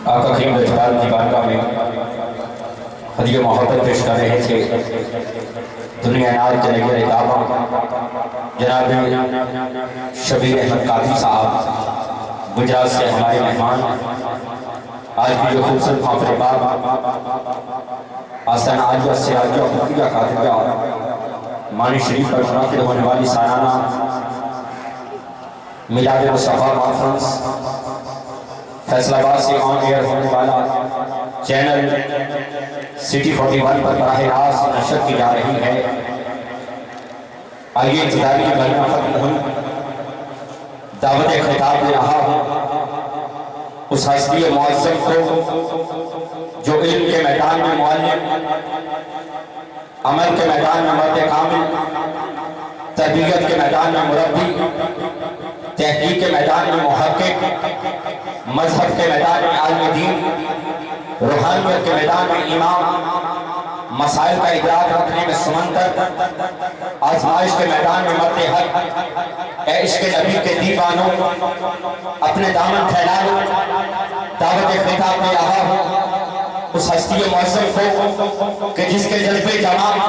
آقا کریم جلال کی بارگاہ میں ہدیہ محبت پیش کر رہے تھے دنیا عنایت کے نیر دعویٰ جناب شبیر احمد قادری صاحب گجرات سے ہمارے مہمان آج کی جو خوبصورت محفل باب آستان عالیہ سے عالیہ خفیہ قادریہ مانی شریف پر منعقد ہونے والی سالانہ میلاد مصطفیٰ کانفرنس فیصل آباد سے آن ایئر ہونے والا چینل سٹی 41 پر براہ راست نشر کی جا رہی ہے۔ آئیے انتظاری کی گھڑیاں ختم ہوئی، دعوت خطاب میں رہا اس ہستی معظم کو جو علم کے میدان میں معلم، عمل کے میدان میں مرد کامل، تربیت کے میدان میں مربی، تحقیق کے میدان میں محقق، مذہب کے میدان میں عالم دین، روحانیت کے میدان میں امام، مسائل کا ادراک رکھنے میں سمندر، آزمائش کے میدان میں مرد حق، اے عشق نبی کے دیوانوں اپنے دامن پھیلاؤ، دعوت خطاب میں رہا ہوں اس ہستی معظم کو کہ جس کے جذبے جوان،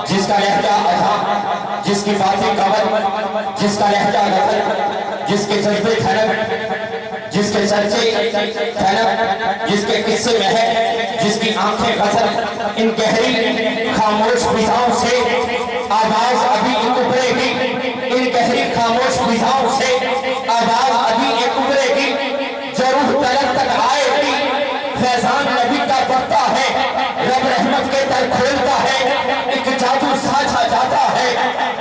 جس کا لہجہ اذاں، جس کی باتیں قبر، جس کا لہجہ غزل، جس کے جذبے تھنک، جس کے چرچے تھنک، جس کے قصے مہک، جس کی آنکھیں غزل، ان گہری خاموش فضاؤں سے آواز ابھی ابھرے گی، ان گہری خاموش فضاؤں سے آواز ابھی ابھرے گی، جو روح طلب تک آئے گی، فیضان نبی کا بڑھتا ہے، رب رحمت کے در کھولتا ہے، ایک جادو ساچا جاتا ہے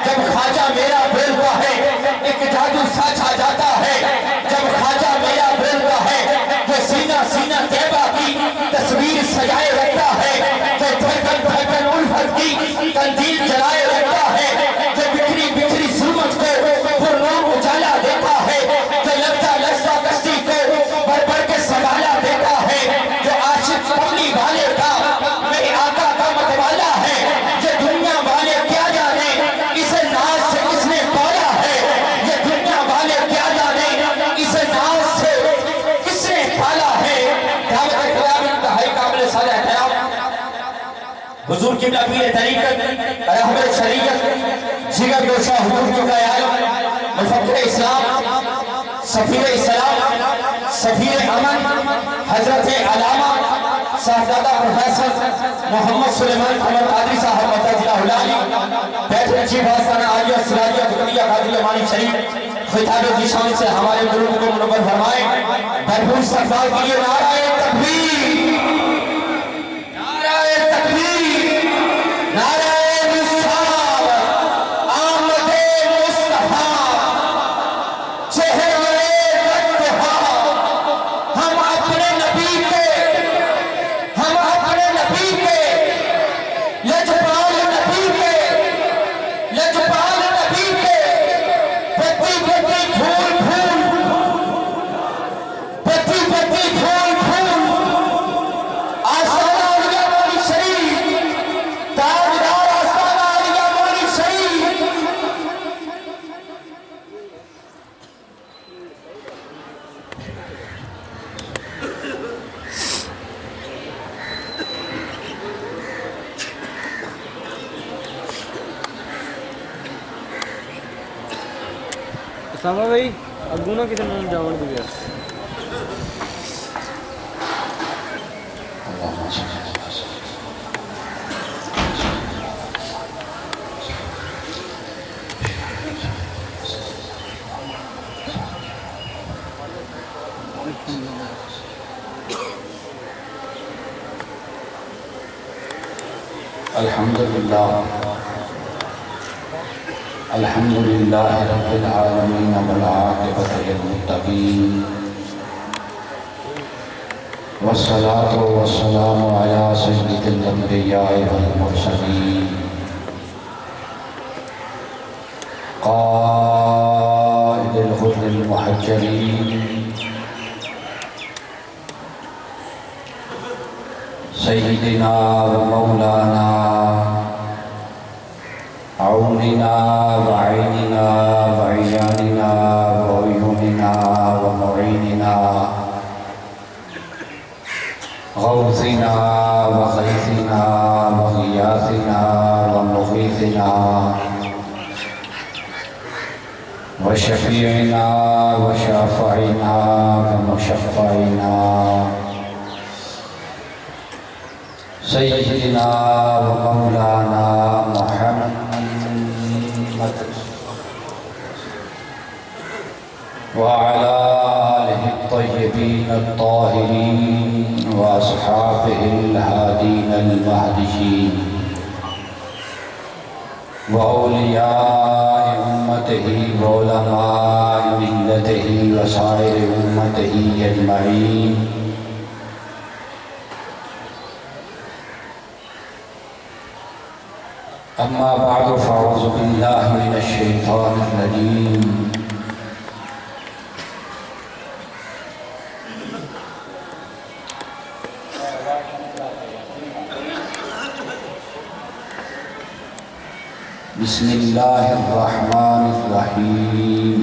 جب خواجہ میرا بولتا ہے، ایک جادو ساچا جاتا ہے جب خواجہ میرا بولتا ہے، جو سینہ سینہ طیبہ کی تصویر سجائے رکھتا ہے، جو دھڑکن دھڑکن الفت کی قندیل جلائے رکھتا ہے، جو بکھری بکھری ظلمت کو پرنام اجالا دیتا ہے، جو لفظہ لفظہ کشتی کو بڑھ بڑھ کے سنبھالا دیتا ہے، جو عاشق پگلی والے کا میرے آقا کا متوالا ہے، یہ دنیا والے کیا جانے اسے ناز سے کس نے پالا ہے، یہ دنیا والے کیا جانے اسے ناز سے کس نے پالا ہے۔ دعوت خطاب انتہائی قابل سال احترام حضور قبلہ پیر طریقت، رہبر شریعت، جگر گوشہ حضور قبلہ عالم، مفکر اسلام، سفیر اسلام، سفیر امن، حضرت علامہ صاحبزادہ پروفیسر محمد سلیمان احمد قادری صاحب مدد اللہ علی، پیٹرن چیف آستانہ عالیہ سراجیہ قطبیہ قادری مانی شریف خطاب ذیشان سے ہمارے گروہ کو منور فرمائیں۔ بھرپور استقبال کے لیے نعرہ تکبیر، نعرہ تکبیر، نعرہ رسالت، آمد مصطفیٰ، چہرہ بددہا، ہم اپنے نبی کے، ہم اپنے نبی کے، لجپال نبی کے، لجپال نبی کے، پتی پتی پھول پھول، پتی پتی پھول پھول، آستانہ عالیہ مانی شریف، تاجدار آستانہ عالیہ مانی شریف، اسامہ بھائی اگونا کسی نے جاون دیا الحمدللہ الحمدللہ رب العالمین والعاقبۃ للمتقین والصلاة والسلام علی سید الانبیاء والمرسلین قائد الغر المحجلین سیدنا و مولانا عوننا وعیننا وعیاننا وعیوننا ومعیننا غوثنا وغيثنا وغياثنا ومغيثنا وشفيعنا وشافعنا ومشفعنا سيدنا ومولانا محمد وعلى آله الطيبين الطاهرين وأصحابه الهادين المهديين وأولياء أمته وعلماء ملته وسائر أمته أجمعين. أما بعد فأعوذ بالله من الشيطان الرجيم. بسم الله الرحمن الرحيم.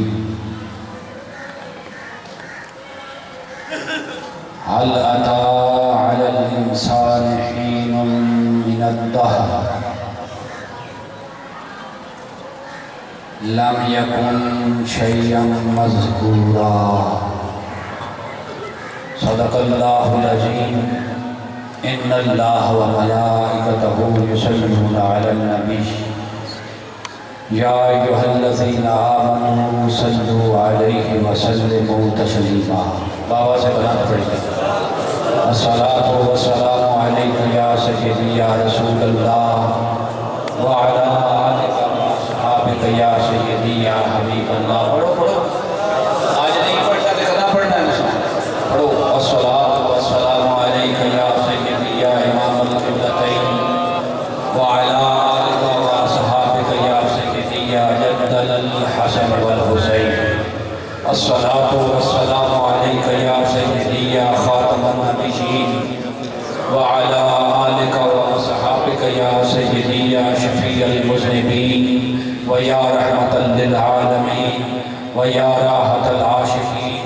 هل أتى على الإنسان حين من الدهر لم يكن شيئا مذكورا. صدق الله العظيم. إن الله وملائكته يصلون على النبي يا أيها الذين آمنوا صلوا عليه وسلموا تسليما. بابا سے بلند پڑھیے. الصلاة والسلام عليك يا سيدي يا رسول الله وعلى آلك وأصحابك يا سيدي يا حبيب الله. پڑھو پڑھو. آج نہیں پڑھتا تو کہاں پڑھنا ہے؟ پڑھو. الصلاة والسلام عليك يا سيدي يا إمام القبلتين وعلى آلك وأصحابك يا سيدي يا جد الحسن والحسين. الصلاة والسلام عليك يا سيدي يا خاتم النبيين وعلى آلك وأصحابك يا سيدي يا شفيع المذنبين ويا رحمة للعالمين ويا راحة العاشقين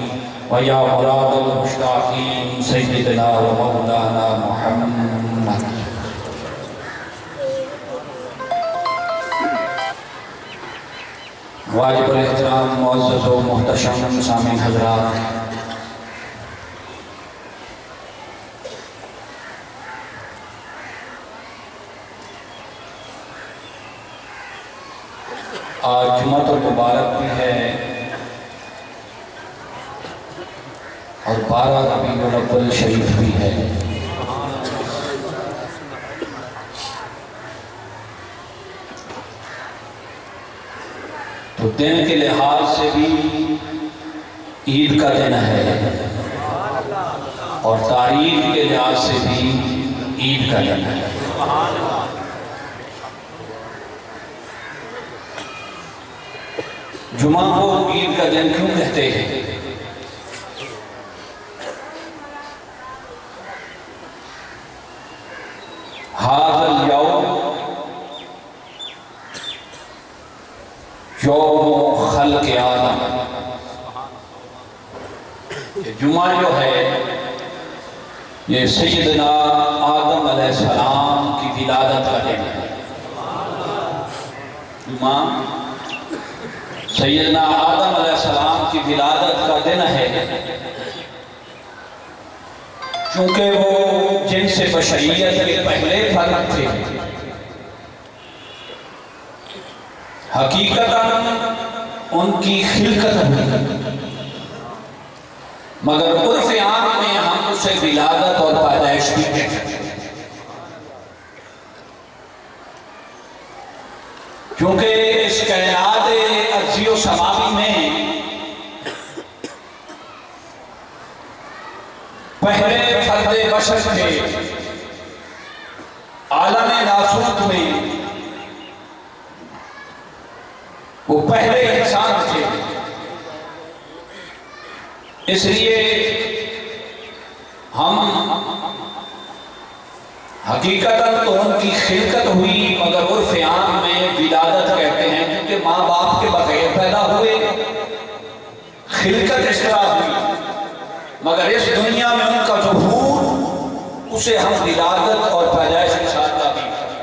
ويا مراد المشتاقين سيدنا ومولانا محمد. واجب الاحترام معزز و محتشم سامعین حضرات، آج جمعۃ المبارک بھی ہے اور 12 ربیع الاول شریف بھی ہے. تو دن کے لحاظ سے بھی عید کا دن ہے اور تاریخ کے لحاظ سے بھی عید کا دن ہے. جمعہ کو عید کا دن کیوں کہتے ہیں؟ ھذا اليوم یوم خلق آدم. یہ جمعہ جو ہے یہ سیدنا آدم علیہ السلام کی ولادت کا دن ہے. جمعہ سیدنا آدم علیہ السلام کی ولادت کا دن ہے چونکہ وہ جنس بشریت کے پہلے فرد تھے. حقیقتاً ان کی خلقت ہوئی مگر عرف عام میں ہم اسے ولادت اور پیدائش بھی کہتے ہیں کیونکہ اس کائنات ارضی و سماوی میں پہلے فرد بشر تھے. عالم ناسوت میں وہ پہلے انسان تھے. اس لیے ہم حقیقتاً تو ان کی خلقت ہوئی مگر عرف عام میں ولادت کہتے ہیں کیونکہ ماں باپ کے بغیر پیدا ہوئے. خلقت اس طرح ہوئی مگر اس دنیا میں ان کا ظہور اسے ہم ولادت اور پیدائش کے ساتھ تعبیر کرتے ہیں۔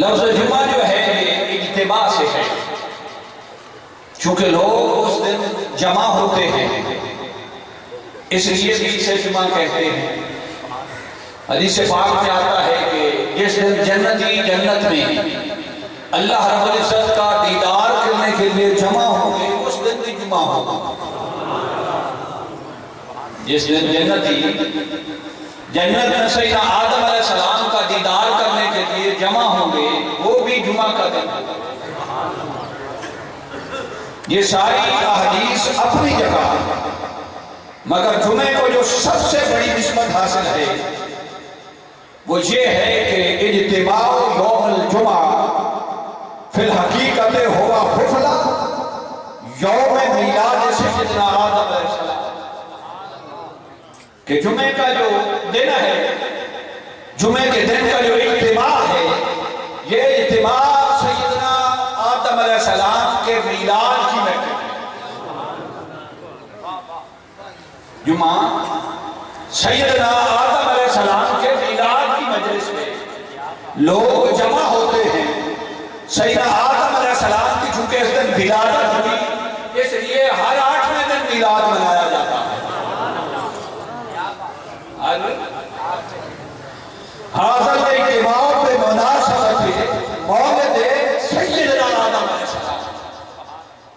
لفظ جمعہ جو ہے یہ اجتماع سے ہے، چونکہ لوگ اس دن جمع ہوتے ہیں اس لیے بھی اسے جمعہ کہتے ہیں۔ حدیث پاک میں آتا ہے کہ جس دن جنتی جنت میں اللہ رب العزت کا دیدار کرنے کے لیے جمع ہوں گے اس دن بھی جمعہ ہوگا۔ جس دن جنتی جنت میں سیدنا آدم علیہ السلام کا دیدار کرنے کے لیے جمع ہوں گے وہ بھی جمعہ کا دن ہوگا۔ یہ ساری احادیث اپنی جگہ، مگر جمعے کو جو سب سے بڑی نسبت حاصل ہے وہ یہ ہے کہ اجتماع یوم الجمعہ فی الحقیقت ہوا حفلہ یوم میلاد سیدنا آدم علیہ السلام، کہ جمعے کا جو دن ہے، جمعے کے دن کا جو اجتماع ہے، یہ اجتماع سیدنا آدم علیہ السلام کے میلاد کی محفل ہے۔ جمعہ سیدنا آدم علیہ السلام کے میلاد کی مجلس میں لوگ جمع ہوتے ہیں۔ سیدنا آدم علیہ السلام کی چونکہ اس دن ولادت ہوئی اس لیے ہر 8ویں دن میلاد منایا جاتا ہے۔ حاصل اجتماع پہ مناسبت مولد سیدنا آدم علیہ السلام،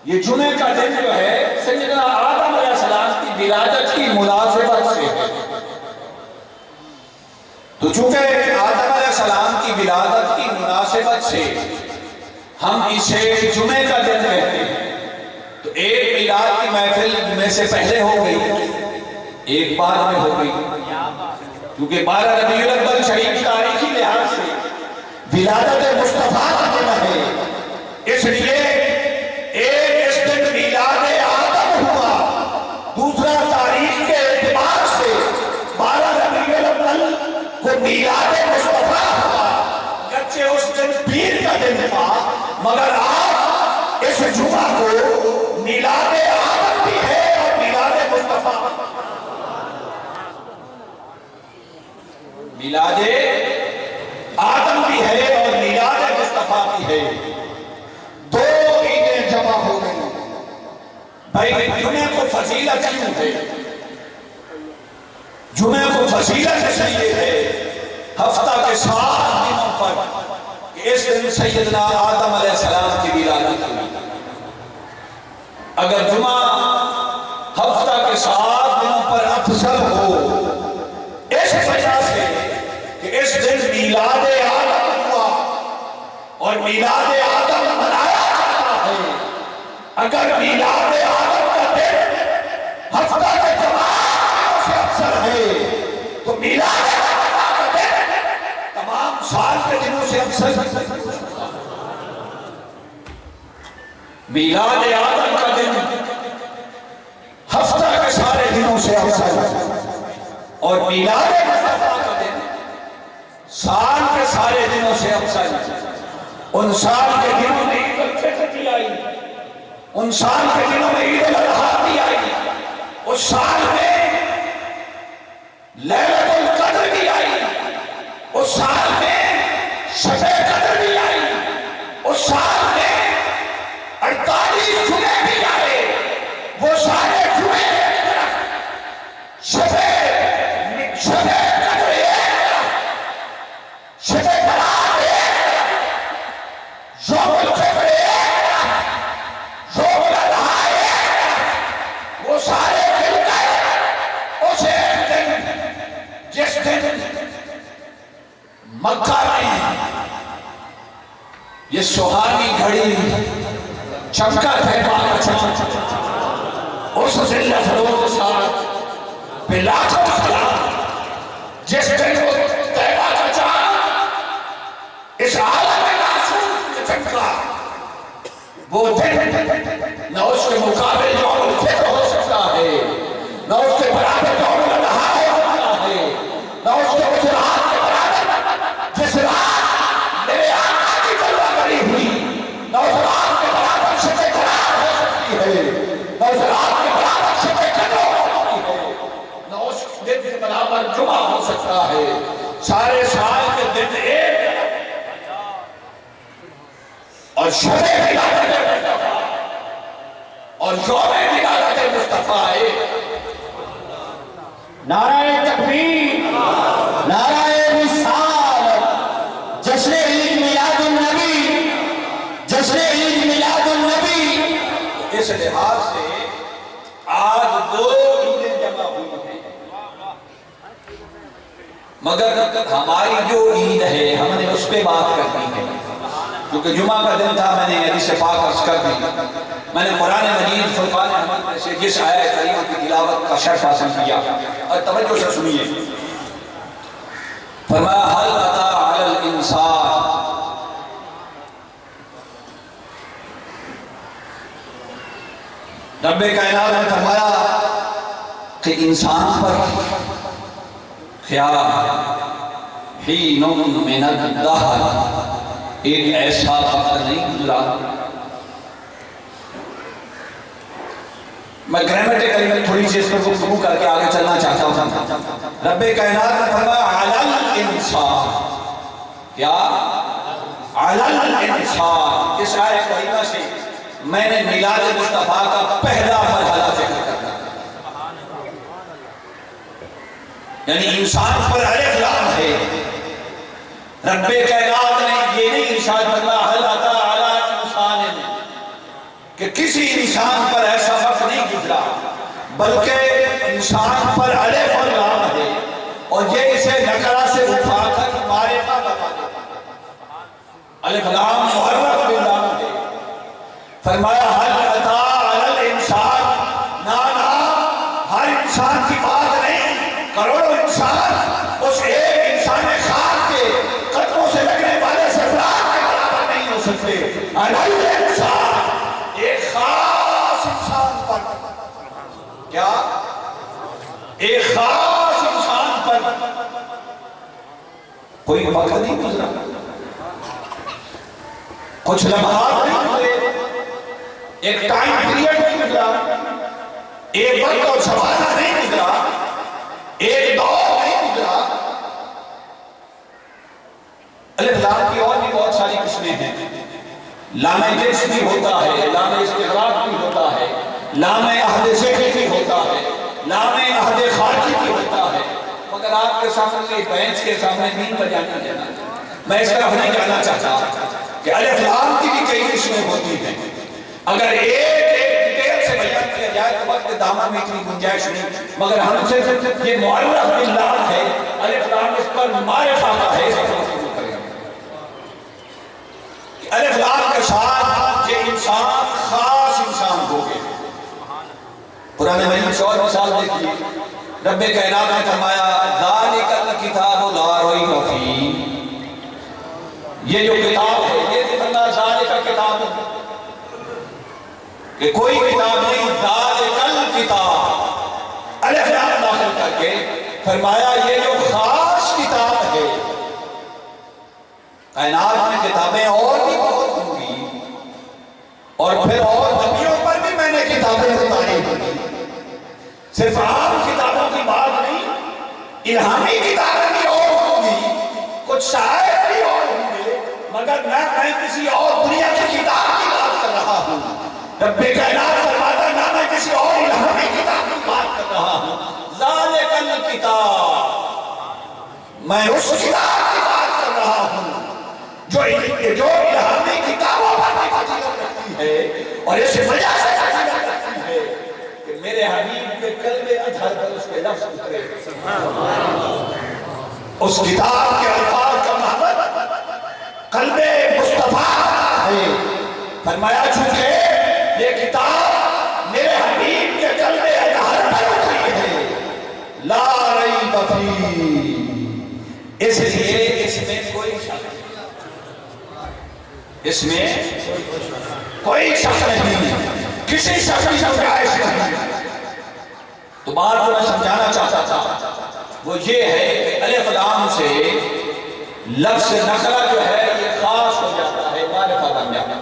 یہ جمعے کا دن جو ہے سیدنا آدم علیہ السلام کی ولادت کی مناسبت سے ہے۔ تو چونکہ آدم علیہ السلام کی ولادت کی مناسبت سے ہم اسے جمعے کا دن کہتے ہیں۔ تو ایک میلاد کی محفل جمعے سے پہلے ہو گئی، ایک بعد میں ہو گئی، کیونکہ 12 ربیع الاول شریف تاریخی لحاظ سے ولادت مصطفیٰ کا دن ہے، اس لیے ایک اس دن میلاد آدم ہوا، دوسرا تاریخ کے اعتبار سے 12 ربیع الاول کو میلاد مصطفیٰ ہوا، گرچہ اس دن پیر کا دن تھا مگر آج اس جمعہ کو میلاد آدم بھی ہے اور میلاد مصطفیٰ، میلاد آدم بھی ہے اور میلاد مصطفیٰ بھی ہے۔ دو عیدیں جمع ہو گئی۔ بھائی جمعے کو فضیلت کیوں ہے؟ جمعے کو فضیلت اس لیے ہے ہفتہ کے 7 دنوں پر کہ اس دن سیدنا آدم علیہ السلام کی ولادت ہوئی۔ اگر جمعہ ہفتہ کے 7 دنوں پر افضل ہو اس وجہ سے کہ اس دن میلاد آدم ہوا اور میلاد آدم منایا جاتا ہے، اگر میلاد آدم کا دن ہفتہ کے تمام سے افضل ہے تو میلاد آدم کا دن تمام سال کے دنوں سے افضل ہے۔ میلاد آدم کا دن ہفتہ کے سارے دنوں سے افضل ہے اور میلاد مصطفیٰ کا دن سال کے سارے دنوں سے افضل ہے۔ ان سال کے دنوں میں عید الفطر بھی آئی، ان سال کے دنوں میں عید الاضحیٰ بھی آئی، اس سال میں لیلۃ القدر بھی آئی، اس سال میں شب قدر بھی آئی، اس سال میں 48 جمعے بھی آئے۔ وہ سارے جمعے ایک طرف، شب قدر ایک طرف، شب برات ایک طرف، یوم الفطر ایک طرف، یوم الاضحیٰ ایک طرف، وہ سارے مل کر اس ایک دن جس دن مکہ میں یہ سہانی گھڑی چمکا تھے پاک چمک، اس دن افروز ساتھ پہ لاکھوں سلام، جس دن وہ طیبہ کا چاند اس عالم ناسوس میں چمکا، وہ دن نہ اس کے مقابل یوم الفطر ہو سکتا ہے، نہ اس کے برابر یوم الاضحیٰ ہو سکتا ہے، نہ اس کے اس رات کے برابر جس رات میرے آقا کی جلوہ گری ہوئی، نہ اس رات کے برابر شب قدر ہو سکتی ہے، نہ اس رات کے برابر شب ہوتا ہے، سارے سال کے دن ایک اور شب ولادت مصطفیٰ اور یوم ولادت مصطفیٰ ایک۔ نعرہ تکبیر، نعرہ رسالت، جشن عید میلاد النبی، جشن عید میلاد النبی۔ اس لحاظ سے آج دو عیدیں جمع ہوئی ہیں، مگر ہماری جو عید ہے ہم نے اس پہ بات کرنی ہے، کیونکہ جمعہ کا دن تھا، میں نے حدیث پاک عرض کر دی، میں نے قرآن مجید فرقان احمد میں سے جس آیت کریمہ کی تلاوت کا شرف حاصل کیا، اور توجہ سے سنیے، فرمایا حل اتی علی الانسان، رب کائنات نے فرمایا کہ انسان پر کیا حین من الدہر ایک ایسا وقت نہیں گزرا۔ میں گرامیٹیکلی میں تھوڑی سی اس پر گفتگو کر کے آگے چلنا چاہتا ہوں۔ رب کائنات نے فرمایا علی الانسان، کیا علی الانسان، اس آیت کریمہ سے میں نے میلاد مصطفیٰ کا پہلا مرحلہ ذکر کرنا، یعنی انسان پر الف لام ہے۔ رب کائنات نے یہ نہیں ارشاد فرمایا حل اتی علی الانسان کہ کسی انسان پر ایسا وقت نہیں گزرا، بلکہ انسان پر الف اور لام ہے، اور یہ اسے نکرہ سے اٹھا کر معرفہ بتا دیتا، الف لام معرف باللام ہے۔ فرمایا حل اتی علی الانسان، نا ہر انسان کی بات نہیں، کروڑوں انسان اس ایک انسان خاص کے قدموں سے لگنے والے سفرات کے برابر نہیں ہو سکتے۔ علی الانسان، ایک خاص انسان پر، کیا ایک خاص انسان پر کوئی وقت نہیں گزرا، کچھ لمحات نہیں گزرے، ایک ٹائم پیریڈ نہیں گزرا، ایک وقت اور زمانہ نہیں گزرا، ایک دور نہیں گزرا۔ الف لام کی اور بھی بہت ساری قسمیں ہیں، لام جنس بھی ہوتا ہے، لام استغراق بھی ہوتا ہے، لام عہد ذکر بھی ہوتا ہے، لام عہد خارجی بھی ہوتا ہے، مگر آپ کے سامنے بینچ کے سامنے نہیں بجانا جانا، میں اس طرف نہیں جانا چاہتا کہ الف لام کی بھی کئی قسمیں ہوتی ہیں، اگر ایک ڈیٹیل سے بیان کیا جائے تو وقت دامن میں اتنی گنجائش نہیں، مگر ہم سے یہ معرف باللام ہے، الف لام اس پر معرفہ کا ہے، اس پر گفتگو کریں۔ الف لام کے ساتھ یہ انسان خاص انسان ہو گئے۔ قرآن مجید سے اور مثال دیکھیے، رب کائنات نے فرمایا ذالک الکتاب لا ریب فیہ، یہ جو کتاب ہے یہ نہیں فرمایا ذالک کتاب کہ کوئی کتاب نہیں، ذالک الکتاب الف لام داخل کر کے فرمایا یہ جو خاص کتاب ہے۔ کائنات میں کتابیں اور بھی بہت ہوں گی، اور پھر اور نبیوں پر بھی میں نے کتابیں اتاری ہوئی، صرف عام کتابوں کی بات نہیں، الہامی کتابیں بھی اور ہوں گی، کچھ شاعر بھی اور ہوں گے، مگر میں کسی اور دنیا کی کتاب کی بات کر رہا ہوں۔ رب کائنات فرماتا ہے میں کسی اور الہامی کتاب کی بات کر رہا ہوں، ذالک الکتاب، میں اس کتاب کی بات کر رہا ہوں جو الہامی کتابوں پر بھی فضیلت رکھتی ہے، اور اس وجہ سے فضیلت رکھتی ہے کہ میرے حبیب کے قلب اطہر پر اس کے لفظ اترے۔ اس کتاب کے الفاظ کا محمد قلب مصطفیٰ ہے، فرمایا چونکہ یہ کتاب میرے حبیب کے قلب اطہر پر اتری ہے، لا ریب فیہ، اس لیے اس میں کوئی شک نہیں، اس میں کوئی شک نہیں، کسی شک کی گنجائش نہیں۔ تو بات جو میں سمجھانا چاہتا تھا وہ یہ ہے کہ الف لام سے لفظ نکرہ جو ہے یہ خاص ہو جاتا ہے، معرفہ بن جاتا ہے۔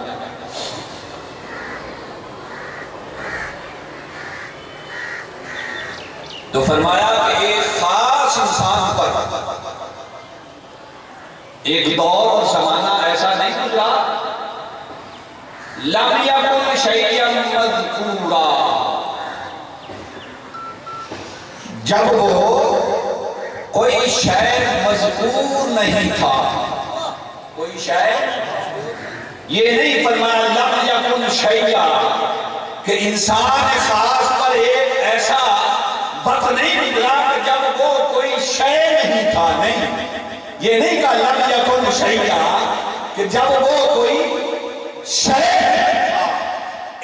تو فرمایا کہ ایک خاص انسان پر ایک دور اور زمانہ ایسا نہیں گزرا لم یکن شیئا مذکورا، جب وہ کوئی شے مذکور نہیں تھا، کوئی شے، یہ نہیں فرمایا لم یکن شیئا کہ انسان خاص پر ایک ایسا وقت نہیں گزرا کہ جب وہ کوئی شے نہیں تھا، نہیں، یہ نہیں کہا لم یکن شیئا کہ جب وہ کوئی شے نہیں تھا،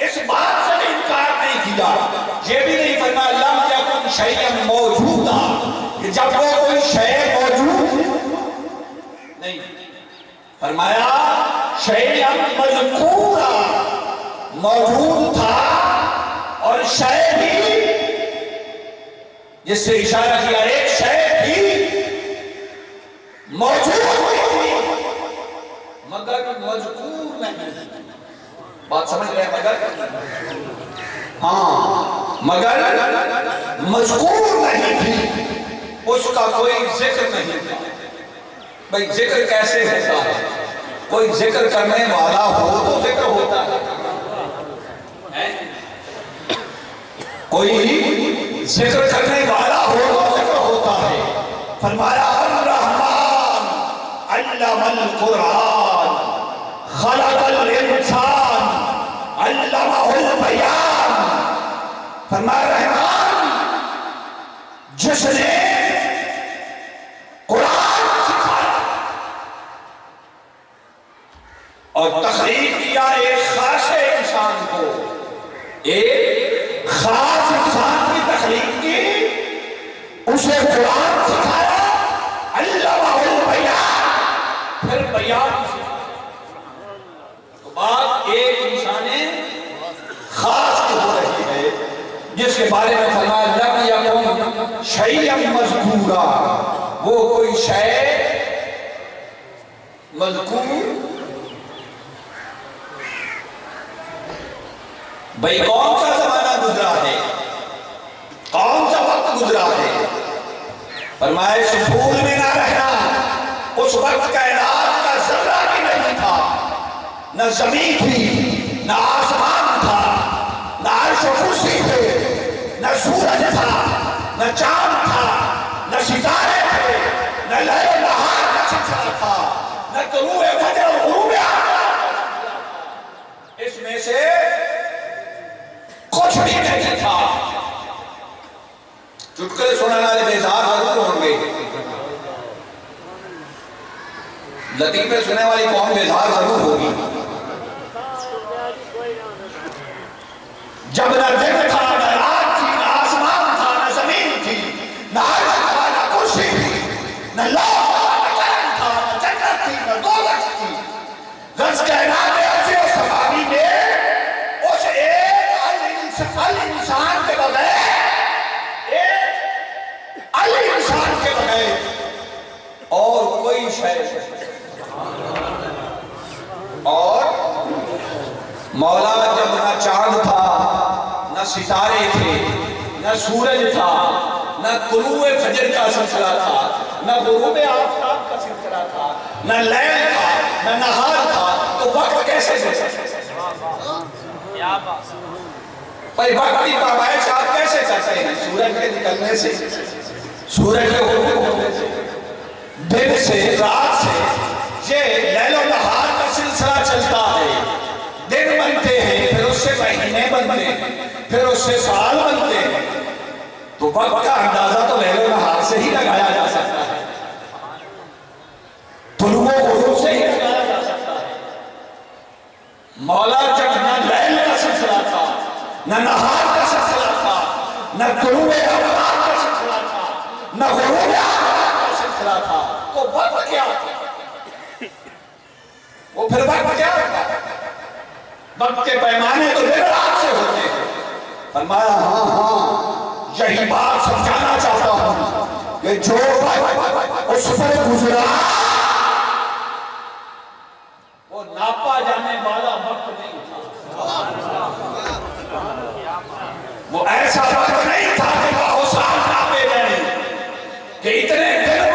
اس بات سے بھی انکار نہیں کیا، یہ بھی نہیں فرمایا لم یکن شیئا موجودا کہ جب وہ کوئی شے موجود نہیں، فرمایا شیئا مذکورا، موجود تھا اور شے بھی، جس سے اشارہ کیا ایک شے بھی موجود تھی مگر مذکور نہیں، بات سمجھ رہے ہیں؟ مگر ہاں، مگر مذکور نہیں تھی، اس کا کوئی ذکر نہیں تھا۔ بھئی ذکر کیسے ہوتا ہے؟ کوئی ذکر کرنے والا ہو تو ذکر ہوتا ہے، کوئی ذکر کرنے والا ہو تو ذکر ہوتا ہے۔ فرمایا الرحمن علم القرآن خلق الانسان علمہ البیان، فرمایا رحمان جس نے قرآن سکھایا اور تخلیق کیا ایک خاص انسان کو، ایک خاص انسان کی تخلیق کی، اسے قرآن سکھایا، علمہ البیان، پھر بیان سکھایا، تو بات ایک انسان خاص کی ہو رہی ہے جس کے بارے میں فرمایا لم یکن شیئا مذکورا، وہ کوئی شے مذکور۔ بھئی کون سا زمانہ گزرا ہے، کون سا وقت گزرا ہے؟ فرمایا اس پھول میں نہ رہنا، اس وقت کائنات کا ذرہ بھی نہیں تھا، نہ زمین تھی، نہ آسمان تھا، نہ عرش و کرسی تھے، نہ سورج تھا، نہ چاند تھا، نہ ستارے تھے، نہ لیل و نہار کا سلسلہ تھا، نہ طلوع فجر اور غروب آفتاب، اس میں سے کچھ بھی نہیں تھا۔ چٹکلے سننے والے بیزار ضرور ہوں گے، لطیفے سننے والی قوم بیزار ضرور ہوگی۔ جب نہ دن تھا، نہ رات تھی، نہ آسمان تھا، نہ زمین تھی، نہ عرش تھا، نہ کرسی تھی، نہ لوح تھا، نہ قلم تھا، نہ جنت تھی، نہ دوزخ تھی، غرض کائنات عرض و سماوی میں اس ایک الانسان کے بغیر، ایک الانسان کے بغیر اور کوئی شے، اور مولا جب نہ چاند تھا، نہ ستارے تھے، نہ سورج تھا، نہ طلوع فجر کا سلسلہ تھا، نہ غروب آفتاب کا سلسلہ تھا، نہ لیل تھا، نہ نہار تھا، تو وقت کیسے گزرا؟ بھائی وقت کی پیمائش آپ کیسے کرتے ہیں؟ سورج کے نکلنے سے، سورج کے غروب ہونے سے، دن سے، رات سے، یہ لیل و نہار کا سلسلہ چلتا ہے، دن بنتے ہیں، پھر اس سے مہینے بنتے ہیں، پھر اس سے سال بنتے ہیں، تو وقت کا اندازہ تو لیل و نہار سے ہی لگایا جا سکتا ہے، طلوع و غروب سے ہی لگایا جا سکتا ہے۔ مولا جب نہ لیل کا سلسلہ تھا، نہ نہار کا سلسلہ تھا، نہ طلوع آفتاب کا سلسلہ تھا، نہ غروب آفتاب کا سلسلہ تھا، تو وقت کیا تھا؟ وہ پھر وقت کیا تھا؟ وقت کے پیمانے تو دن رات سے ہوتے ہیں۔ فرمایا ہاں یہی بات سمجھانا چاہتا ہوں کہ جو وقت اس پر گزرا وہ ناپا جانے والا وقت نہیں تھا، وہ ایسا وقت نہیں تھا کہ وہ سال ناپے جائیں کہ اتنے دن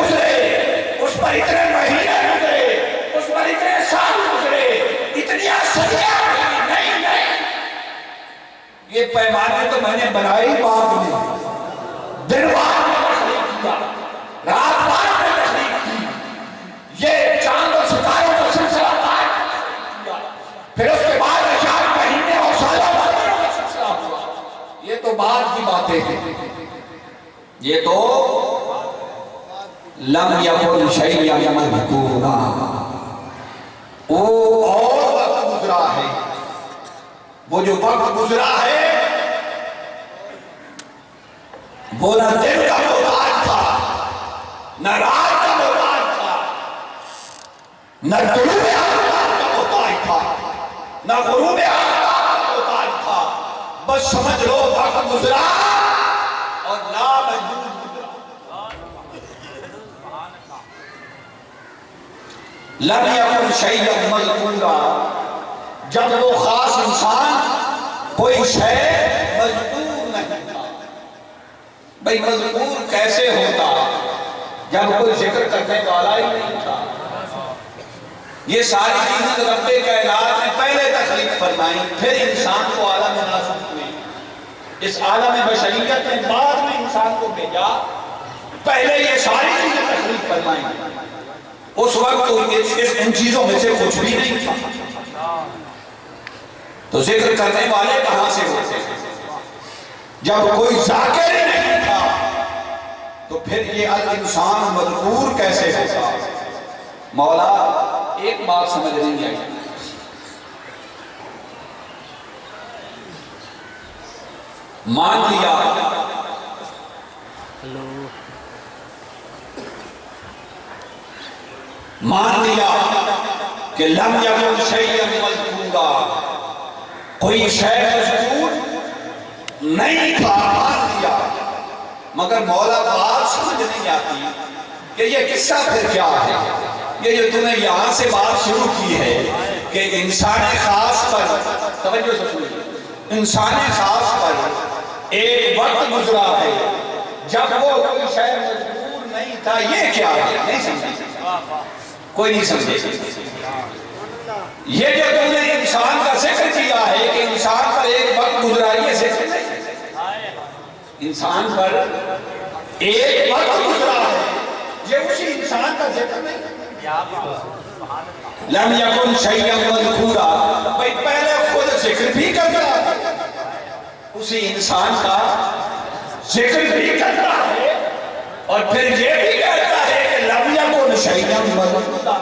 نہیں، یہ پیمانے تو میں نے بنائی بعد میں، دن بعد میں تخلیق کیا، رات بعد میں تخلیق کی، یہ چاند اور ستاروں کا سلسلہ بعد میں تخلیق کیا، پھر اس کے بعد اشار مہینے اور سالوں کا سلسلہ ہوا، یہ تو بعد کی باتیں ہیں، یہ تو لم یکن شیئا مذکورا، وہ اور وقت گزرا ہے، وہ جو وقت گزرا ہے وہ نہ دن کا محتاج تھا، نہ رات کا محتاج تھا، نہ طلوع آفتاب کا محتاج تھا، نہ غروب آفتاب کا محتاج تھا، بس سمجھ لو وقت گزرا اور لامحدود گزرا۔ لم یکن شیئا مذکورا، جب وہ خاص انسان کوئی شے مذکور نہیں تھا۔ بھئی مذکور کیسے ہوتا جب کوئی ذکر کرنے والا ہی نہیں تھا؟ یہ ساری چیزیں رب کائنات نے پہلے تخلیق فرمائی، پھر انسان کو عالم ناسوت میں، اس عالم بشریت میں بعد میں انسان کو بھیجا، پہلے یہ ساری چیزیں تخلیق فرمائی، اس وقت ان چیزوں میں سے کچھ بھی نہیں تھا، تو ذکر کرنے والے کہاں سے ہوتے ہیں؟ جب کوئی ذاکر ہی نہیں تھا تو پھر یہ الانسان مذکور کیسے ہوتا؟ مولا ایک بات سمجھ نہیں آئی، مان لیا کہ لم یکن شیئا مذکورا، کوئی شے مذکور نہیں تھا، مان لیا، مگر مولا بات سمجھ نہیں آتی کہ یہ قصہ پھر کیا ہے؟ یہ جو تم نے یہاں سے بات شروع کی ہے کہ انسان خاص پر، توجہ سے سنیے، انسان خاص پر ایک وقت گزرا ہے جب وہ کوئی شے مذکور نہیں تھا، یہ کیا ہے؟ نہیں سمجھے، کوئی نہیں سمجھے۔ یہ جو تم نے انسان کا ذکر کیا ہے کہ انسان پر ایک وقت گزرا، یہ ذکر نہیں، انسان پر ایک وقت گزرا ہے، یہ اسی انسان کا ذکر نہیں۔ لم یکن شیئا مذکورا، بھئی پہلے خود ذکر بھی کرتا ہے، اسی انسان کا ذکر بھی کرتا ہے، اور پھر یہ بھی کہتا ہے کہ لم یکن شیئا مذکورا،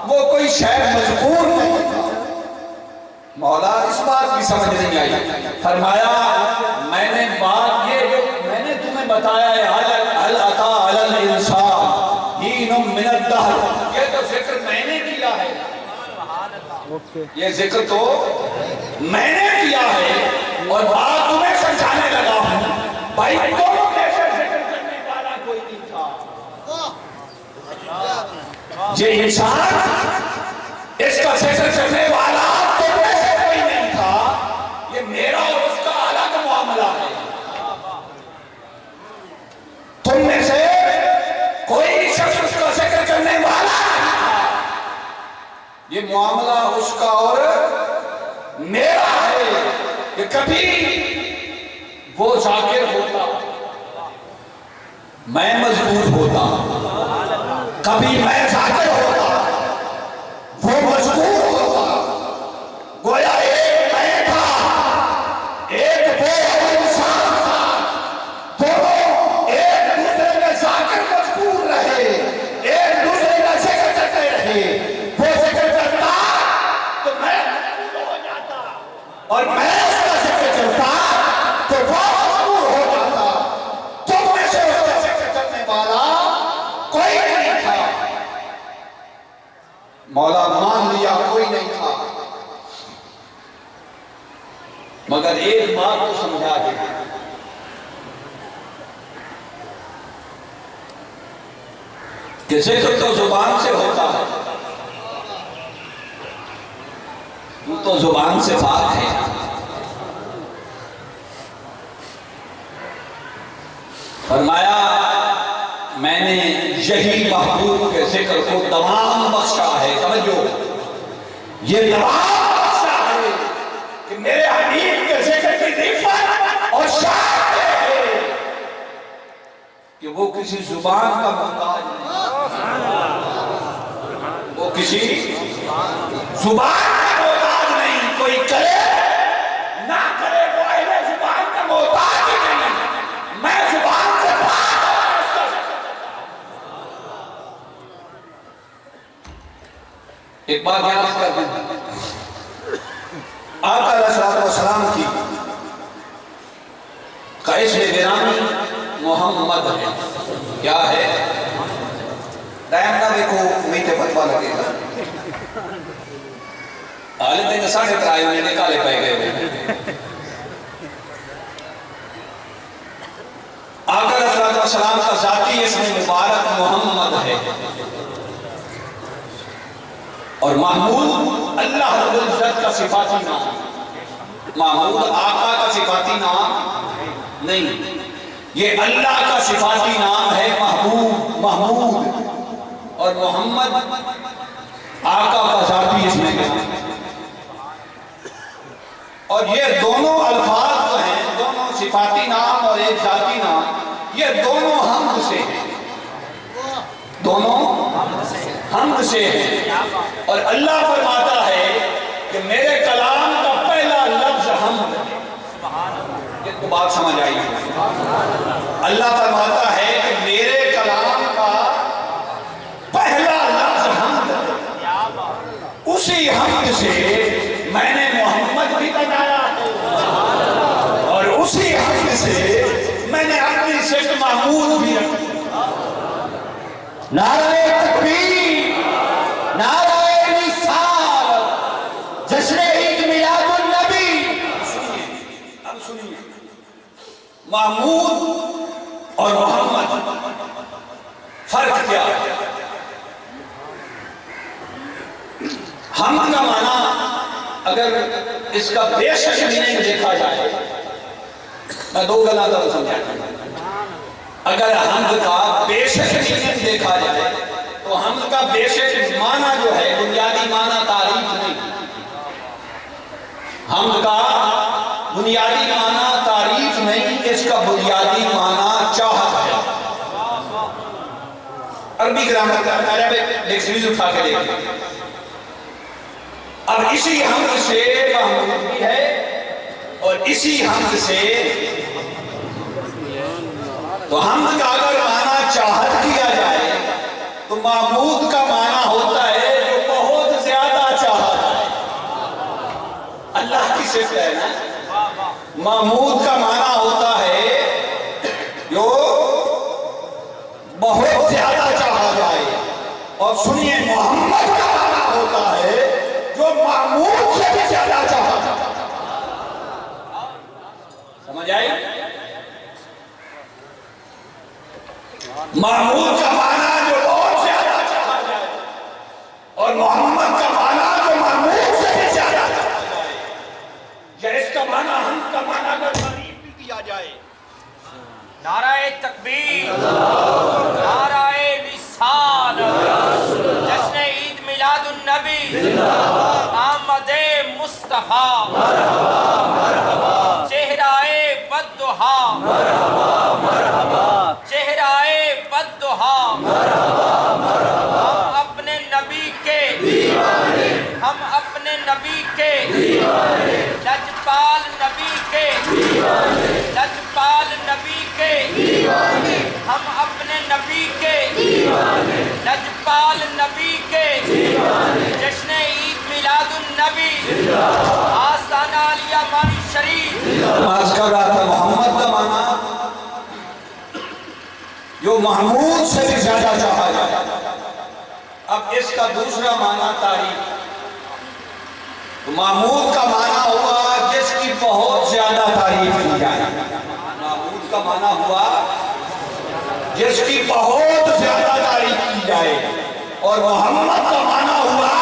وہ کوئی شے مذکور نہیں تھا۔ مولا اس بات کی سمجھ نہیں آئی، فرمایا میں نے بات یہ جو میں نے تمہیں بتایا ہے، هل أتى على الإنسان حين من الدهر، یہ تو ذکر میں نے کیا ہے، یہ ذکر تو میں نے کیا ہے، اور بات تمہیں سمجھانے لگا ہوں، بھائی تم جیسے ذکر کرنے والا کوئی نہیں تھا، یہ انسان اس کا ذکر کرنے والا تم میں سے کوئی نہیں تھا، یہ میرا اور اس کا الگ معاملہ ہے، تم میں سے کوئی شخص اس کا ذکر کرنے والا نہیں تھا، یہ معاملہ اس کا اور میرا ہے، کہ کبھی وہ ذاکر ہوتا میں مذکور ہوتا، کبھی میں ذاکر ہوتا وہ مذکور ہوتا، گویا ایک میں تھا ایک وہ انسان تھا، دونوں ایک دوسرے میں ذاکر مذکور رہے، ایک دوسرے کا ذکر کرتے رہے، وہ ذکر کرتا تو میں مذکور ہو جاتا، اور میں اس کا ذکر کرتا تو وہ مذکور ہو جاتا، تم میں سے اس کا ذکر کرنے والا کوئی نہیں تھا۔ مولا مان لیا کوئی نہیں تھا، مگر ایک بات کو سمجھا دے، کہ ذکر تو زبان سے ہوتا ہے، تو زبان سے پاک ہے، فرمایا میں نے یہی محبوب کے ذکر کو دوام بخشا ہے، سمجھو یہ دوام بخشا کسی زبان کا محتاج نہیں، وہ کسی زبان کا محتاج نہیں، کوئی کرے نہ کرے وہ اہل زبان کا محتاج ہی نہیں، میں زبان سے پاک ہوں۔ ایک بات یاد کر دیں، آقا علیہ السلام کی قیس گرامی محمد ہے، کیا ہے؟ ٹائم نہ دیکھو امید فتوہ لگے گا، آلے دن ساڑھے ترائے میں نکالے پائے گئے ہوئے۔ آقا علیہ السلام کا ذاتی اسم مبارک محمد ہے، اور محمود اللہ رب العزت کا صفاتی نام، محمود آقا کا صفاتی نام نہیں، یہ اللہ کا صفاتی نام ہے محمود، اور محمد آقا کا ذاتی اسم ہے۔ اور یہ دونوں الفاظ جو ہیں، دونوں صفاتی نام اور ایک ذاتی نام، یہ دونوں حمد سے ہیں، دونوں حمد سے ہیں۔ اور اللہ فرماتا ہے کہ میرے کلام کا پہلا لفظ حمد ہے، یہ تو بات سمجھ آئی۔ اللہ فرماتا ہے کہ میرے کلام کا پہلا لفظ حمد ہے، اسی حمد سے میں نے محمد بھی بنایا ہے، اور اسی حمد سے میں نے اپنی صفت محمود بھی رکھی۔ نعرہ تکبیر، نعرہ رسالت، جشن عید میلاد النبی۔ اب سنیے، محمود اور محمد فرق کیا ہے؟ حمد کا معنی اگر اس کا بے شک میننگ دیکھا جائے، میں دو گلا کا سمجھا، اگر حمد کا بے شک میننگ دیکھا جائے تو حمد کا بے شک معنی جو ہے بنیادی معنی تعریف نہیں، حمد کا بنیادی معنی تعریف نہیں، اس کا بنیادی معنی چاہت ہے۔ عربی گرامر کا ڈکشنری اٹھا کے دیکھیں، اب اسی حمد سے محمود بھی ہے، اور اسی حمد سے تو حمد کا اگر معنی چاہت کیا جائے تو محمود کا معنی ہوتا ہے جو بہت زیادہ چاہت ہے، اللہ کی صفت ہے نا۔ محمود کا معنی ہوتا ہے جو بہت زیادہ چاہا جائے، اور سنیے محمد کا معنی ہوتا ہے جو محمود سے بھی زیادہ چاہا جائے۔ سمجھ آئی؟ محمود کا معنی جو بہت زیادہ چاہا جائے، اور محمد کا معنی جو محمود سے بھی زیادہ چاہا جائے، یا اس کا معنی ہم کا معنی اگر تعریف بھی کیا جائے، نعرہ تکبیر، نعرہ رسالت، جشن عید میلاد النبی، آمد مصطفیٰ، چہرہ بددہا، چہرہ بددہا، ہم اپنے نبی کے ہم اپنے نبی کے لجپال نبی کے لجپال نبی کے ہم اپنے نبی کے لجپال نبی کے جشن عید میلاد النبی آستانہ علیہ مانی شریف۔ آج کا رہا تھا محمد کا معنی جو محمود سے بھی زیادہ چاہا جائے۔ اب اس کا دوسرا معنی تعریف، تو محمود کا معنی ہوا جس کی بہت زیادہ تعریف کی جائے، محمود کا معنی ہوا جس کی بہت زیادہ تعریف کی جائے، اور محمد کا معنی ہوا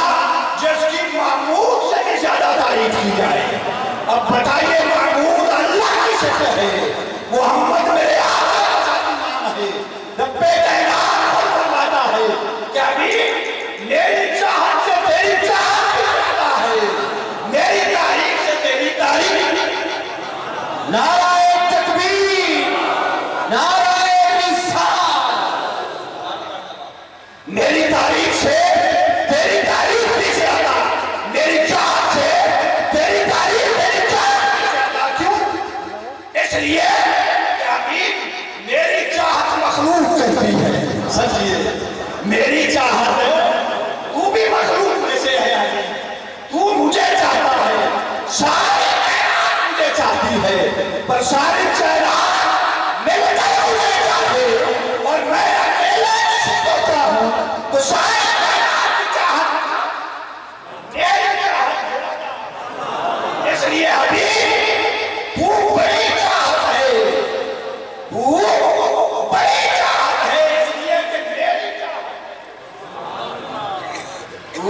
جس کی محمود سے بھی زیادہ تعریف کی جائے۔ اب بتائیے محمود اللہ کی شکل ہے، محمد میرے آقا کا ذاتی نام ہے، رب کائنات خود فرماتا ہے کہ ابھی میری چاہت سے تیری چاہت بھی زیادہ ہے، میری تعریف سے تیری تعریف۔ نعرہ تکبیر، نعرہ رسالت، لیے کہ حبیب میری چاہت مخلوق کہتی ہے. سمجھیے میری چاہت تو بھی مخلوق میں سے ہے حبیب. تو مجھے چاہتا ہے, ساری کائنات مجھے چاہتی ہے, پر ساری کائنات مل کر مجھے چاہتے اور میں اکیلا نہیں ہوتا ہوں. تو ساری کائنات کی چاہت میری چاہت ہے. اس لیے حبیب تو بڑی چاہت ہے, تو بڑی چاہت ہے. اس لیے کہ میری چاہت, تو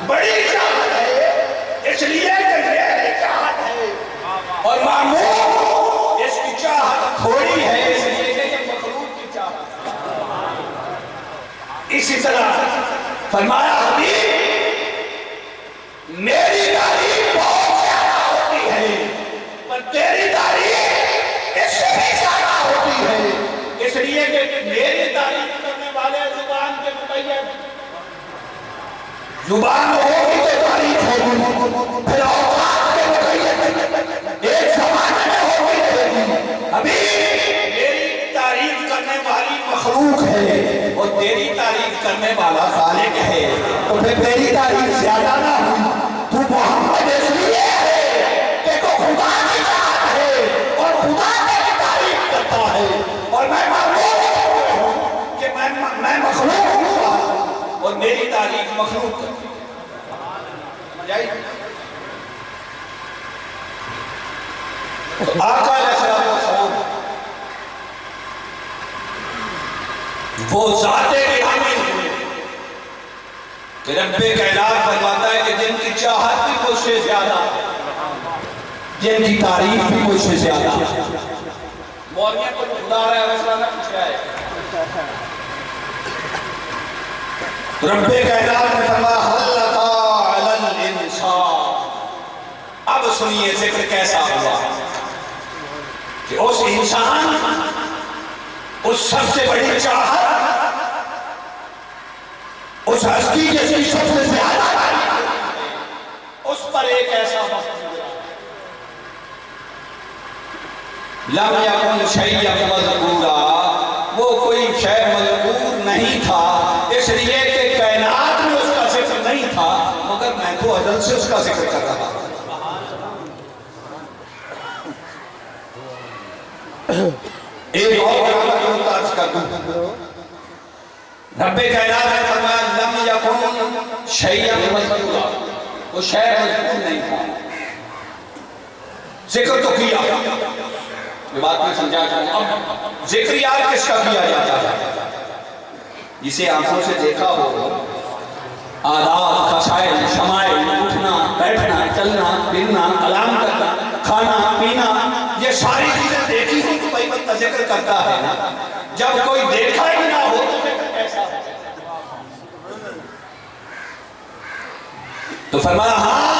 بڑی چاہت ہے اس لیے کہ میری چاہت ہے. اور معمول اس کی چاہت تھوڑی ہے اس لیے کہ یہ مخلوق کی چاہت ہے. اسی طرح فرمایا حبیب میری تعریف بہت زیادہ ہوتی ہے, پر تیری تعریف اس سے بھی زیادہ ہوتی ہے. اس لیے کہ میری تعریف کرنے والے زبان کے مقید, زبان ہوگی تو تعریف ہوگی, پھر اوقات کے مقید ایک زمانے میں ہوگی. ابھی میری تعریف کرنے والی مخلوق ہے اور تیری تعریف کرنے والا خالق ہے. تو پھر تیری تعریف زیادہ نہ ہوئی. تو محمد اس لیے ہے کہ تو خدا کی چاہت ہے اور خدا تیری تعریف کرتا ہے, اور میں معلوم ہوں کہ میں مخلوق ہوں اور میری تعریف مخلوق کرتی ہے. سمجھ آئی؟ آقا علیہ السلام وہ ذات گرامی ہوئے کہ رب کائنات فرماتا ہے کہ جن کی چاہت بھی مجھ سے زیادہ, جن کی تعریف بھی مجھ سے زیادہ. مولویوں کو خدا رہا ہے ویسا نہ پوچھ رہا ہے. رب کائنات نے فرمایا حل اتی علی الانسان. اب سنیے ذکر کیسا ہوا کہ اس انسان, اس سب سے بڑی چاہت, اس ہستی جس کی سب سے زیادہ اس پر ایک ایسا وقت گزرا لم یکن شیئا مذکورا, وہ کوئی شے مذکور نہیں تھا اس لیے کہ کائنات میں اس کا ذکر نہیں تھا, مگر میں تو ازل سے اس کا ذکر کر رہا تھا. ایک اور عرض کر دوں. رب کائنات نے فرمایا لم یکن شیئا مذکورا, وہ شے مذکور نہیں تھا. ذکر تو کیا, یہ بات میں سمجھا چاہوں. اب ذکر یار کس کا کیا جاتا ہے؟ جسے آنکھوں سے دیکھا ہو, آداب, خصائل, شمائل, اٹھنا, بیٹھنا, چلنا, پھرنا, کلام کرنا, کھانا, پینا, یہ ساری چیزیں دیکھی ہوں تو بھائی بندہ ذکر کرتا ہے نا. جب کوئی دیکھا ہی نہ ہو تو ذکر کیسا ہو؟ تو فرمایا ہاں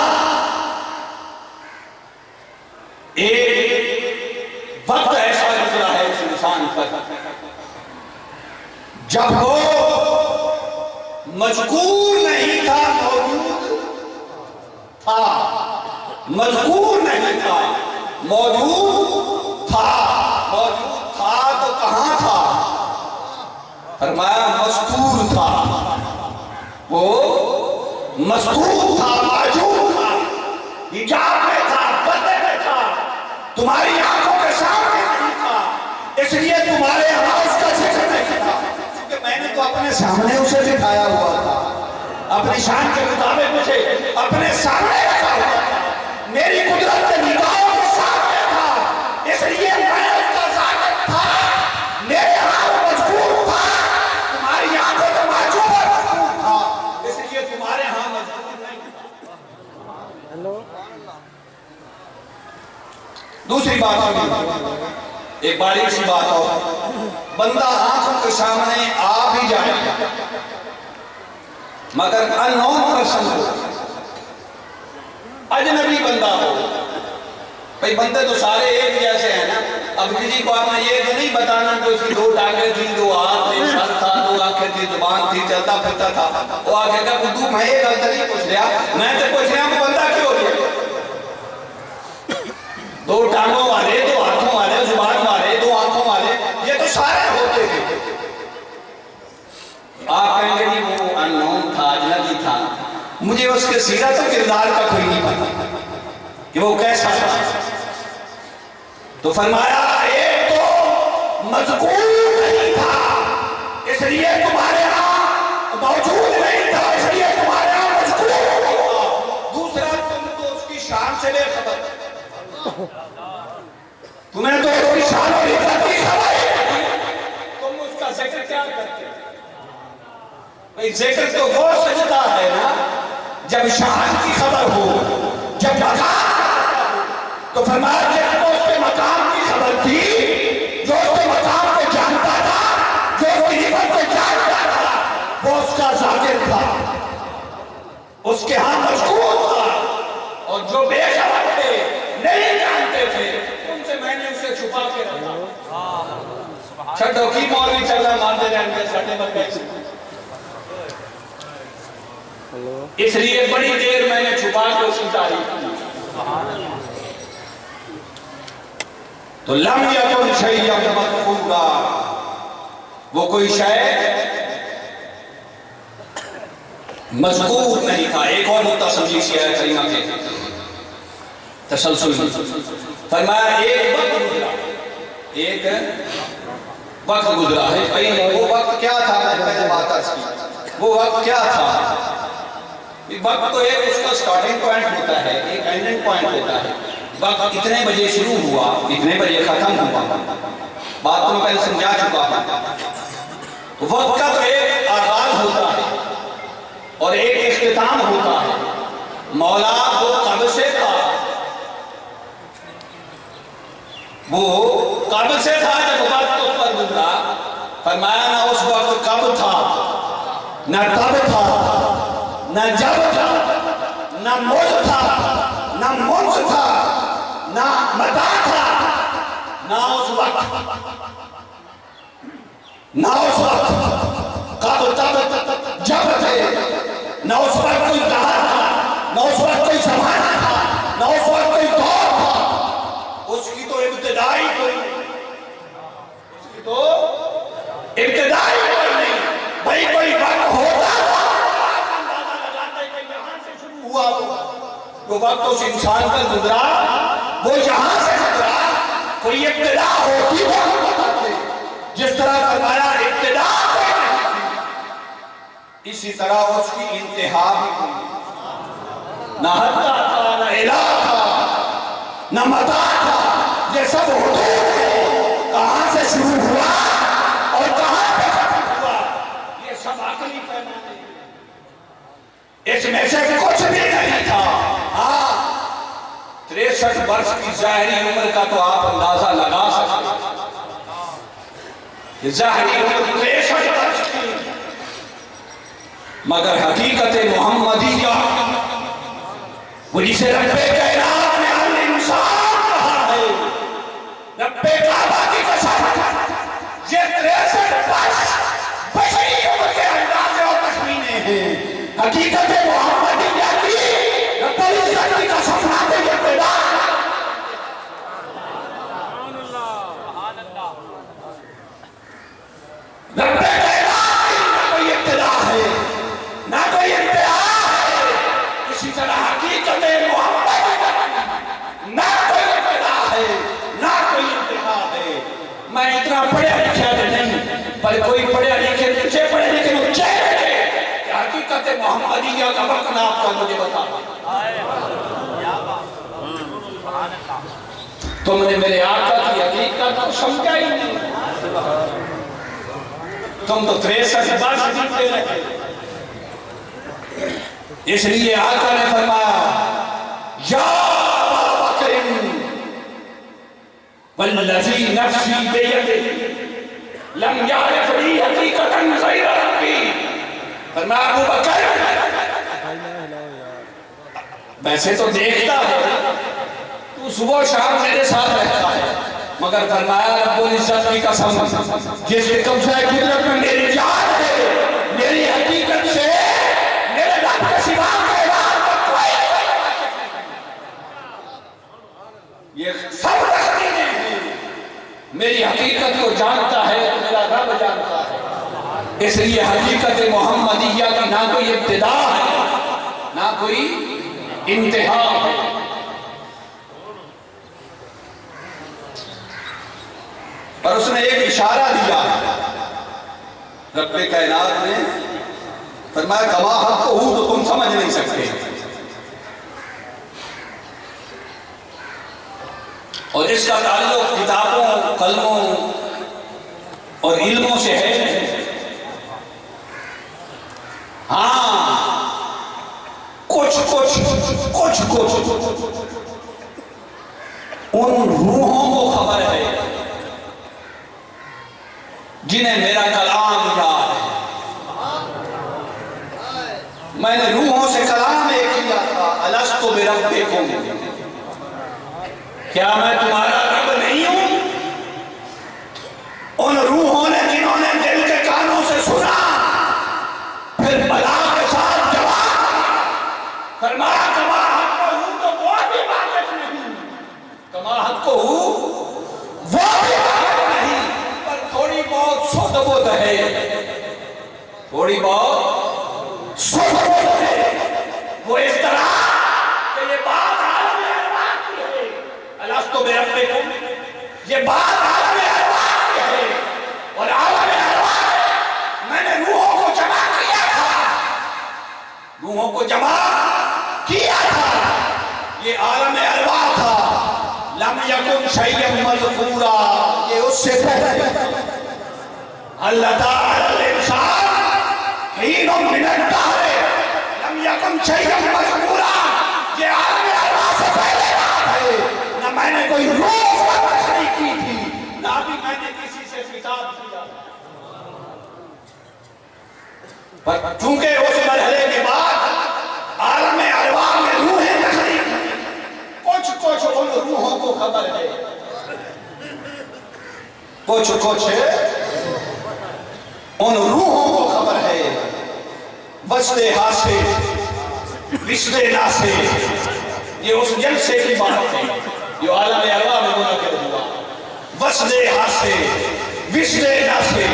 ایک وقت ایسا گزرا ہے اس انسان پر جب وہ مذکور نہیں تھا, موجود تھا. مذکور نہیں تھا, موجود تھا. موجود تھا تو کہاں تھا؟ فرمایا مستور تھا. وہ مستور تھا, موجود تھا, حجاب میں تھا, پردے میں تھا, تمہاری آنکھوں کے سامنے نہیں تھا. اس لیے تمہارے یہاں اس کا ذکر نہیں تھا, کیونکہ میں نے تو اپنے سامنے اسے دکھایا ہوا تھا, اپنی شان کے مطابق اسے اپنے سامنے رکھا ہوا تھا, میری قدرت کے نگاہوں کے سامنے تھا. اس لیے میں اس کا ذات تھا, میرے یہاں وہ مذکور تھا, تمہاری آنکھوں کے معجوب پر مذکور تھا, اس لیے تمہارے ہاں مذکور نہیں تھا. دوسری بات سنیے, ایک باریک سی بات اور, بندہ آنکھوں کے سامنے آ بھی جائے مگر انہون پرسن ہو, اجنبی بندہ ہو. بھئی بندے تو سارے ایک جیسے ہیں نا. اب کسی کو آپ نے یہ تو نہیں بتانا کہ اس کی 2 ٹانگیں تھی, 2 ہاتھ تھے, سر تھا, 2 آنکھیں تھی, زبان تھی, چلتا پھرتا تھا. وہ آگے کہا کہ تو میں یہ غلط نہیں پوچھ رہا, میں تو پوچھ رہا ہوں بندہ کیوں ہو گیا؟ 2 ٹانگوں والے, 2 ہاتھ مجھے اس کے سیرت و کردار کا کوئی نہیں پتا کہ وہ کیسا تھا. تو فرمایا ایک تو مذکور نہیں تھا اس لیے تمہارے ہاں موجود نہیں تھا اس لیے تمہارے ہاں مذکور نہیں تھا. دوسرا تم تو اس کی شان سے بے خبر, تمہیں تو اس کی شان اور عزت کی خبر ہے, تم اس کا ذکر کیا کرتے ہو؟ بھئی ذکر تو وہ سجدہ ہے نا جب شان کی خبر ہو, جب مقام, تو فرمایا جب تو اس کے مقام کی خبر تھی, جو اس کے مقام کو جانتا تھا, جو اس کی عزت کو جانتا تھا, وہ اس کا ذاکر تھا, اس کے ہاں مذکور تھا. اور جو بے خبر تھے, نہیں جانتے تھے, ان سے میں نے اسے چھپا کے رکھا. چھڑو کی مولوی چل رہا مانتے رہنے کے سٹے پر گئے, اس لیے بڑی دیر میں نے چھپا کے اس کی تعریف کی. تو لم یکن شیئا مذکورا, وہ کوئی شے مذکور نہیں تھا. ایک اور نقطہ سمجھی سی آیت کریمہ کے تسلسل میں فرمایا ایک وقت گزرا, ایک وقت گزرا ہے. وہ وقت کیا تھا؟ میں نے بات عرض کی, وہ وقت کیا تھا؟ وقت تو ایک اس کا سٹارٹنگ پوائنٹ ہوتا ہے, ایک اینڈنگ پوائنٹ ہوتا ہے. وقت اتنے بجے شروع ہوا, اتنے بجے ختم ہوا, بات تو میں پہلے سمجھا چکا ہوں. وقت کا تو ایک آغاز ہوتا ہے اور ایک اختتام ہوتا ہے. مولا وہ قبل سے تھا, وہ قبل سے تھا جب وقت اس پر گزرا. فرمایا نہ اس وقت کب تھا, نہ تب تھا, نہ جب تھا, نہ مجھ تھا, نہ منذ تھا, نہ متا تھا, نہ اس وقت, نہ اس وقت کب تب جب تھے, نہ اس وقت کوئی دہر تھا, نہ اس وقت کوئی زمانہ تھا, نہ اس وقت کوئی دور تھا. اس کی تو ابتدائی کوئی, اس کی تو ابتدائی کوئی نہیں. بھائی کوئی وقت ہوتا وہ وقت اس انسان پر گزرا, وہ یہاں سے گزرا, کوئی ابتدا ہوتی وہ ہم بتاتے, جس طرح فرمایا ابتدا کوئی نہیں تھی, اسی طرح اس کی انتہا بھی ہوئی. نہ حد تھا, نہ الہ تھا, نہ متا تھا, یہ سب حدود ہے. کہاں سے شروع ہوا اور کہاں پہ ختم ہوا, یہ سب عقلی پیمانے, اس میں سے کچھ بھی نہیں تھا. 63 برس کی ظاہری عمر کا تو آپ اندازہ لگا سکتے, ظاہری عمر 63 برس کی, مگر حقیقت محمدیہ وہ جسے رب کائنات نے الانسان کہا ہے, رب کعبہ کی قسم, یہ 63 برس بشری عمر کے اندازے اور تخمینے ہیں. حقیقت محمدیہ کی رب العزت کی قسم ناتے یہ پیدا, رب کائنات کی نہ کوئی ابتدا ہے, نہ کوئی انتہا ہے. اسی طرح حقیقت محمدیہ نہ کوئی ابتدا ہے, نہ کوئی انتہا ہے. میں اتنا پڑھا لکھا نہیں, پر کوئی پڑھا لکھے نیچے پڑھے لیکن اچھے حقیقت محمدیہ کا وقت آپ کا مجھے بتا. تم نے میرے آقا کی حقیقت کو سمجھا ہی نہیں, تم تو 63 برس جیتے رہے. اس لیے آقا نے فرمایا یا ابا بکر والذی نفسی بیدہ لم یعرف لی حقیقتا غیر ربی. فرمایا ابو بکر ویسے تو دیکھتا ہے, تو صبح شام میرے ساتھ رہتا ہے, مگر فرمایا رب العزت کی قسم جس کے قبضہ قدرت میں میری جان ہے, میری حقیقت سے میرے رب کے سوا کے علاوہ کوئی یہ سب رکھتے ہیں. میری حقیقت کو جانتا ہے, میرا رب جانتا ہے. اس لیے حقیقت محمدیہ کی نہ کوئی ابتدا ہے, نہ کوئی انتہا ہے۔ پر اس نے ایک اشارہ دیا رب کائنات نے، فرمایا کما حق ہوں تو تم سمجھ نہیں سکتے، اور اس کا تعلق کتابوں، قلموں اور علموں سے ہے۔ ہاں کچھ ان روحوں کو خبر ہے جنہیں میرا کلام یاد ہے۔ میں نے روحوں سے کلام ایک کیا تھا، الستو بربکم، کیا میں تمہارا رب نہیں ہوں؟ ان روحوں نے جنہوں نے دل کے کانوں سے سنا، پھر بلا کے ساتھ جواب فرمایا کما حق کو ہوں تو وہ بھی واقف نہیں، کما حق کو ہوں وہ بھی واقف نہیں، پر تھوڑی بہت سود بود ہے، تھوڑی بہت سود بود ہے، وہ اس طرح کہ یہ بات عالم ارواح کی ہے، الستو بربکم، یہ بات عالم ارواح کی ہے، اور عالم ارواح میں نے روحوں کو جمع کیا تھا، روحوں کو جمع کیا تھا، یہ عالم ارواح تھا، لم یکن شیئا مذکورا، یہ اس سے پہلے اللہ تعالی الانسان حین من الدہر لم یکن شیئا مذکورا، یہ عالم ارواح سے پہلے بات ہے، نہ میں نے کوئی روح تخلیق کی تھی، نہ بھی میں نے کسی سے خطاب کیا، پر چونکہ اس مرحلے کے بعد عالم ارواح میں روحیں تخلیق ہوئی، کچھ ان روحوں کو خبر ہے، کچھ ان روحوں کو خبر ہے، وسطے ہاسے وسطے ناسے، یہ اس جلسے کی بات ہے جو عالم ارواح میں منعقد ہوا، وسطے ہاسے وسطے ناسے،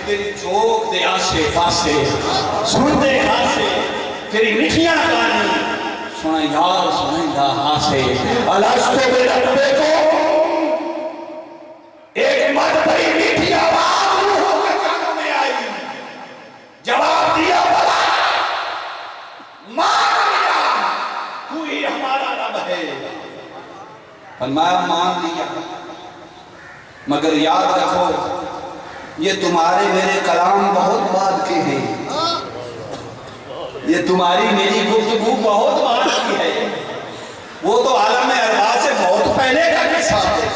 تیری چوک دے آسے پاسے سن دے ہاسے، تیری مٹھیاں گانی سنیں یار سنیں دا ہاسے، الستو بربکم، ایک مد بڑی میٹھی آواز روحوں کے کانوں میں آئی، جواب دیا بلا مان لیا تو ہی ہمارا رب ہے، فرمایا مان لیا، مگر یاد رکھو یہ تمہارے میرے کلام بہت بعد کے ہیں، یہ تمہاری میری گفتگو بہت بعد کی ہے، وہ تو عالم ارواح سے بہت پہلے کا قصہ ہے،